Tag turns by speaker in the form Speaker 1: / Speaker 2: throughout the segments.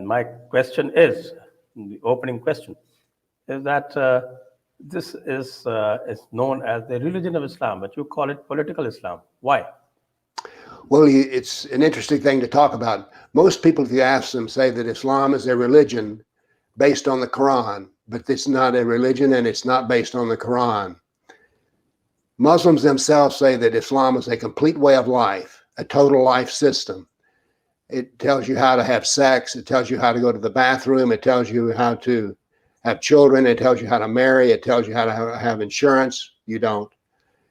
Speaker 1: my question is, the opening question, is that this is known as the religion of Islam, but you call it political Islam. Why?
Speaker 2: Well, it's an interesting thing to talk about. Most people, if you ask them, say that Islam is a religion based on the Quran, but it's not a religion and it's not based on the Quran. Muslims themselves say that Islam is a complete way of life, a total life system. It tells you how to have sex. It tells you how to go to the bathroom. It tells you how to have children. It tells you how to marry. It tells you how to have insurance. You don't.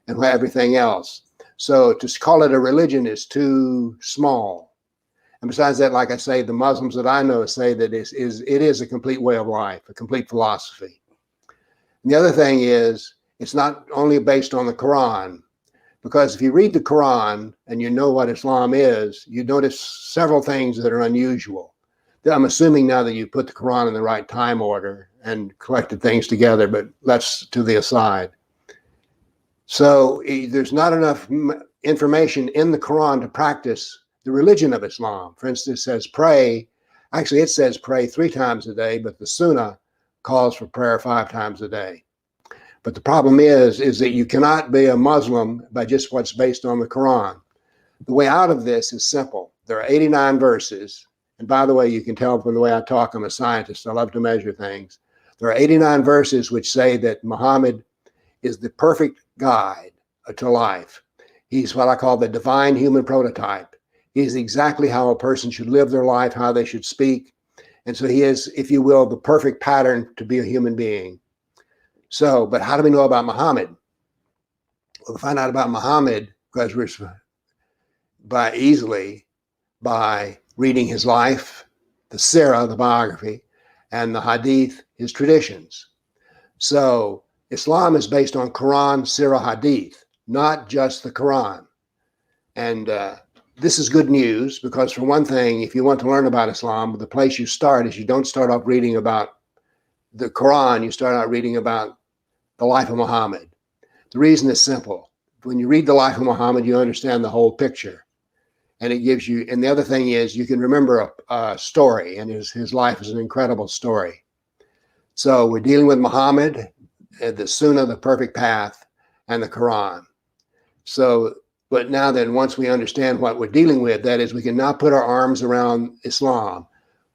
Speaker 2: And everything else. So to call it a religion is too small. And besides that, like I say, the Muslims that I know say that it is a complete way of life, a complete philosophy. And the other thing is, it's not only based on the Quran, because if you read the Quran and you know what Islam is, you notice several things that are unusual. I'm assuming now that you put the Quran in the right time order and collected things together, but that's to the aside. So there's not enough information in the Quran to practice the religion of Islam. For instance, it says pray. Actually, it says pray 3 times a day, but the Sunnah calls for prayer 5 times a day. But the problem is that you cannot be a Muslim by just what's based on the Quran. The way out of this is simple. There are 89 verses. And by the way, you can tell from the way I talk, I'm a scientist. I love to measure things. There are 89 verses which say that Muhammad is the perfect guide to life. He's what I call the divine human prototype. He's exactly how a person should live their life, how they should speak. And so he is, if you will, the perfect pattern to be a human being. So, but how do we know about Muhammad? Well, we find out about Muhammad because by reading his life, the Sirah, the biography, and the Hadith, his traditions. So Islam is based on Quran, Sirah, Hadith, not just the Quran. And this is good news because, for one thing, if you want to learn about Islam, the place you start is you don't start off reading about the Quran, you start out reading about the life of Muhammad. The reason is simple. When you read the life of Muhammad, you understand the whole picture. And it gives you, and the other thing is you can remember a story, and his life is an incredible story. So we're dealing with Muhammad, the Sunnah, the perfect path, and the Quran. So, but now then, once we understand what we're dealing with, that is, we can now put our arms around Islam.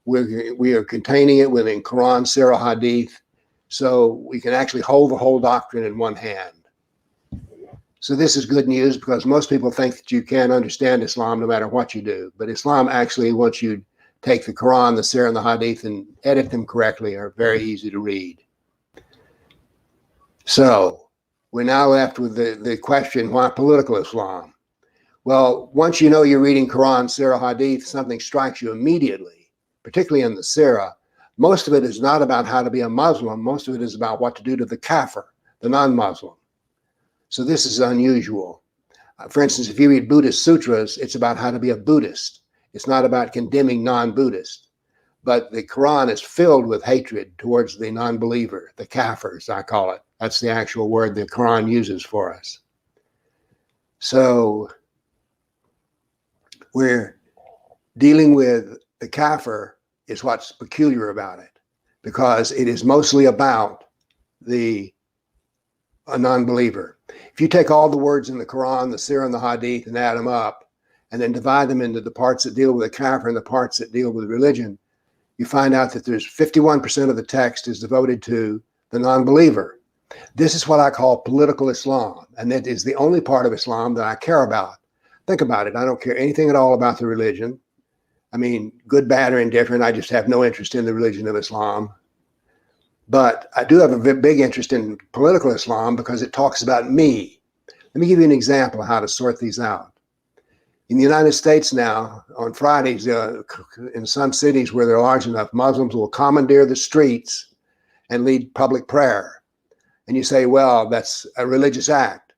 Speaker 2: We are containing it within Quran, Sirah, Hadith, so we can actually hold the whole doctrine in one hand. So this is good news because most people think that you can't understand Islam no matter what you do. But Islam actually, once you take the Quran, the Sirah, and the Hadith and edit them correctly, are very easy to read. So we're now left with the question, why political Islam? Well, once you know you're reading Quran, Sirah, Hadith, something strikes you immediately, particularly in the Sirah. Most of it is not about how to be a Muslim. Most of it is about what to do to the kafir, the non-Muslim. So this is unusual. For instance, if you read Buddhist sutras, it's about how to be a Buddhist. It's not about condemning non-Buddhists. But the Quran is filled with hatred towards the non-believer, the kafirs, I call it. That's the actual word the Quran uses for us. So we're dealing with the kafir is what's peculiar about it, because it is mostly about a non-believer. If you take all the words in the Quran, the Sirah, and the Hadith and add them up, and then divide them into the parts that deal with the kafir and the parts that deal with religion, you find out that there's 51% of the text is devoted to the non-believer. This is what I call political Islam, and that is the only part of Islam that I care about. Think about it. I don't care anything at all about the religion. I mean, good, bad, or indifferent. I just have no interest in the religion of Islam. But I do have a big interest in political Islam because it talks about me. Let me give you an example of how to sort these out. In the United States now, on Fridays, in some cities where they're large enough, Muslims will commandeer the streets and lead public prayer. And you say, well, that's a religious act.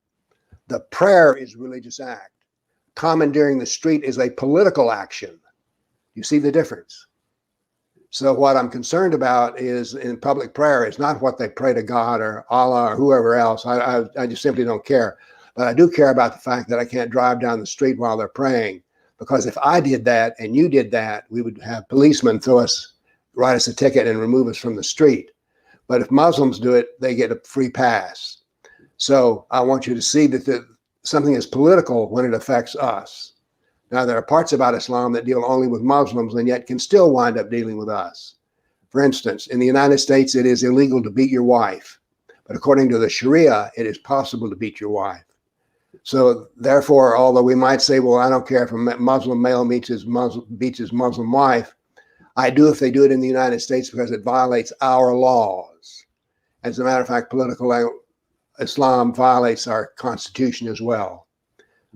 Speaker 2: The prayer is a religious act. Commandeering the street is a political action. You see the difference? So what I'm concerned about is in public prayer is not what they pray to God or Allah or whoever else. I just simply don't care. But I do care about the fact that I can't drive down the street while they're praying. Because if I did that and you did that, we would have policemen write us a ticket and remove us from the street. But if Muslims do it, they get a free pass. So I want you to see that something is political when it affects us. Now, there are parts about Islam that deal only with Muslims and yet can still wind up dealing with us. For instance, in the United States, it is illegal to beat your wife. But according to the Sharia, it is possible to beat your wife. So therefore, although we might say, well, I don't care if a Muslim male beats his Muslim wife, I do if they do it in the United States because it violates our laws. As a matter of fact, political Islam violates our constitution as well.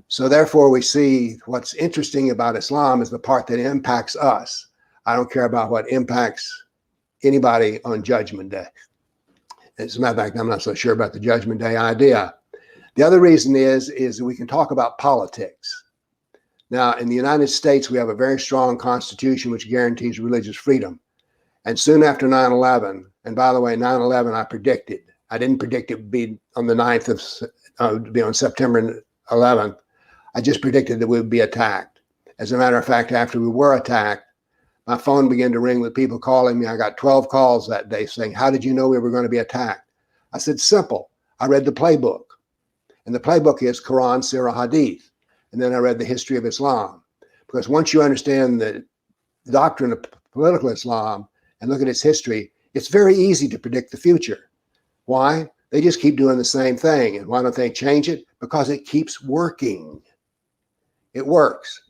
Speaker 2: So therefore, we see what's interesting about Islam is the part that impacts us. I don't care about what impacts anybody on Judgment Day. As a matter of fact, I'm not so sure about the Judgment Day idea. The other reason is that we can talk about politics. Now, in the United States, we have a very strong constitution which guarantees religious freedom. And soon after 9/11, and by the way, 9/11 I predicted. I didn't predict it would be on the 9th on September 11th. I just predicted that we would be attacked. As a matter of fact, after we were attacked, my phone began to ring with people calling me. I got 12 calls that day saying, how did you know we were going to be attacked? I said, simple. I read the playbook. And the playbook is Quran, Sirah, Hadith. And then I read the history of Islam. Because once you understand the doctrine of political Islam and look at its history, it's very easy to predict the future. Why? They just keep doing the same thing. And why don't they change it? Because it keeps working. It works.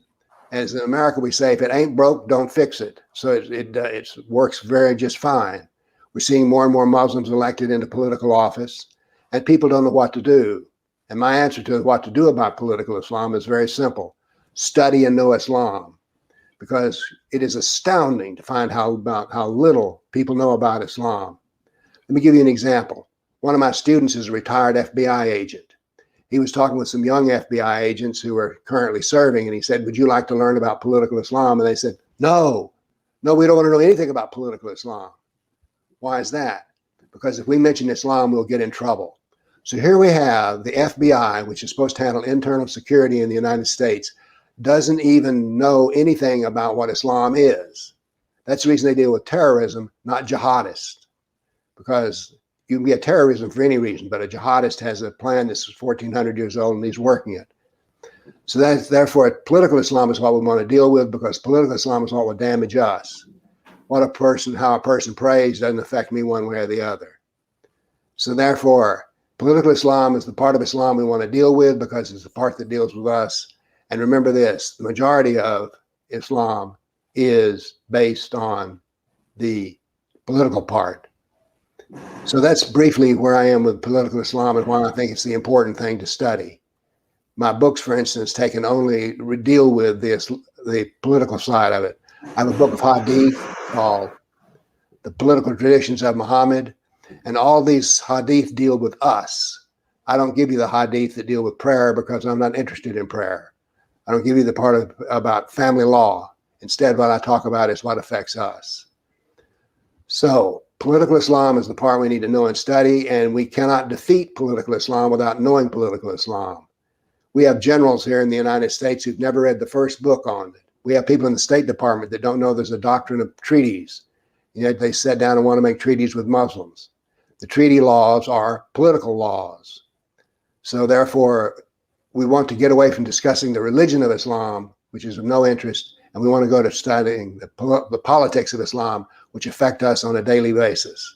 Speaker 2: As in America, we say, if it ain't broke, don't fix it. So it works just fine. We're seeing more and more Muslims elected into political office, and people don't know what to do. And my answer to what to do about political Islam is very simple. Study and know Islam, because it is astounding to find how little people know about Islam. Let me give you an example. One of my students is a retired FBI agent. He was talking with some young FBI agents who are currently serving, and he said, would you like to learn about political Islam? And they said, no, we don't want to know anything about political Islam. Why is that? Because if we mention Islam, we'll get in trouble. So here we have the FBI, which is supposed to handle internal security in the United States, doesn't even know anything about what Islam is. That's the reason they deal with terrorism, not jihadists. Because you can be a terrorism for any reason, but a jihadist has a plan that's 1,400 years old and he's working it. So therefore, political Islam is what we want to deal with, because political Islam is what will damage us. How a person prays doesn't affect me one way or the other. So therefore, political Islam is the part of Islam we want to deal with because it's the part that deals with us. And remember this, the majority of Islam is based on the political part. So that's briefly where I am with political Islam and why I think it's the important thing to study. My books, for instance, deal with the political side of it. I have a book of Hadith called The Political Traditions of Muhammad, and all these Hadith deal with us. I don't give you the Hadith that deal with prayer because I'm not interested in prayer. I don't give you the part about family law. Instead, what I talk about is what affects us. So political Islam is the part we need to know and study, and we cannot defeat political Islam without knowing political Islam. We have generals here in the United States who've never read the first book on it. We have people in the State Department that don't know there's a doctrine of treaties. Yet they sit down and want to make treaties with Muslims. The treaty laws are political laws. So therefore, we want to get away from discussing the religion of Islam, which is of no interest, and we want to go to studying the politics of Islam, which affect us on a daily basis.